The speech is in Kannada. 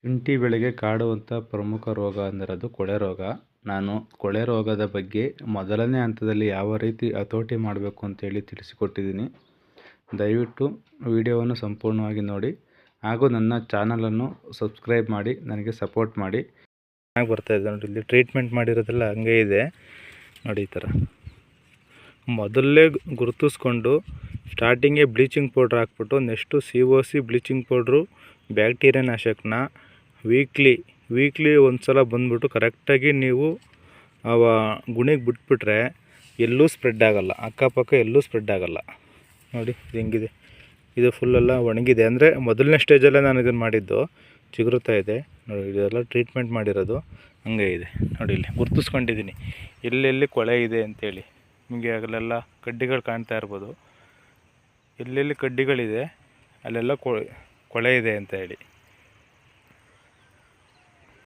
ಶುಂಠಿ ಬೆಳೆಗೆ ಕಾಡುವಂಥ ಪ್ರಮುಖ ರೋಗ ಅಂದರೆ ಅದು ಕೊಳೆ ರೋಗ. ನಾನು ಕೊಳೆ ರೋಗದ ಬಗ್ಗೆ ಮೊದಲನೇ ಹಂತದಲ್ಲಿ ಯಾವ ರೀತಿ ಹತೋಟಿ ಮಾಡಬೇಕು ಅಂತೇಳಿ ತಿಳಿಸಿಕೊಟ್ಟಿದ್ದೀನಿ. ದಯವಿಟ್ಟು ವಿಡಿಯೋವನ್ನು ಸಂಪೂರ್ಣವಾಗಿ ನೋಡಿ ಹಾಗೂ ನನ್ನ ಚಾನಲನ್ನು ಸಬ್ಸ್ಕ್ರೈಬ್ ಮಾಡಿ ನನಗೆ ಸಪೋರ್ಟ್ ಮಾಡಿ. ಚೆನ್ನಾಗಿ ಬರ್ತಾಯಿದೆ ನೋಡಿ, ಇಲ್ಲಿ ಟ್ರೀಟ್ಮೆಂಟ್ ಮಾಡಿರೋದೆಲ್ಲ ಹಂಗೆ ಇದೆ ನೋಡಿ. ಈ ಥರ ಮೊದಲೇ ಗುರುತಿಸ್ಕೊಂಡು ಸ್ಟಾರ್ಟಿಂಗೇ ಬ್ಲೀಚಿಂಗ್ ಪೌಡ್ರ್ ಹಾಕ್ಬಿಟ್ಟು next COC bleaching powder bacteria ನಾಶಕನ ವೀಕ್ಲಿ ಒಂದು ಸಲ ಬಂದುಬಿಟ್ಟು ಕರೆಕ್ಟಾಗಿ ನೀವು ಅವ ಗುಣಿಗೆ ಬಿಟ್ಬಿಟ್ರೆ ಎಲ್ಲೂ ಸ್ಪ್ರೆಡ್ ಆಗೋಲ್ಲ, ಅಕ್ಕಪಕ್ಕ ಎಲ್ಲೂ ಸ್ಪ್ರೆಡ್ ಆಗೋಲ್ಲ. ನೋಡಿ ಇದು ಹೆಂಗಿದೆ, ಇದು ಫುಲ್ಲೆಲ್ಲ ಒಣಗಿದೆ. ಅಂದರೆ ಮೊದಲನೇ ಸ್ಟೇಜಲ್ಲೇ ನಾನು ಇದನ್ನು ಮಾಡಿದ್ದು, ಚಿಗುರುತ್ತಾ ಇದೆ ನೋಡಿ. ಇದೆಲ್ಲ ಟ್ರೀಟ್ಮೆಂಟ್ ಮಾಡಿರೋದು ಹಂಗೆ ಇದೆ ನೋಡಿ. ಇಲ್ಲಿ ಗುರುತಿಸ್ಕೊಂಡಿದ್ದೀನಿ ಎಲ್ಲೆಲ್ಲಿ ಕೊಳೆ ಇದೆ ಅಂತೇಳಿ. ನಿಮಗೆ ಅಲ್ಲೆಲ್ಲ ಕಡ್ಡಿಗಳು ಕಾಣ್ತಾ ಇರ್ಬೋದು, ಎಲ್ಲೆಲ್ಲಿ ಕಡ್ಡಿಗಳಿದೆ ಅಲ್ಲೆಲ್ಲ ಕೊಳೆ ಇದೆ ಅಂತ ಹೇಳಿ.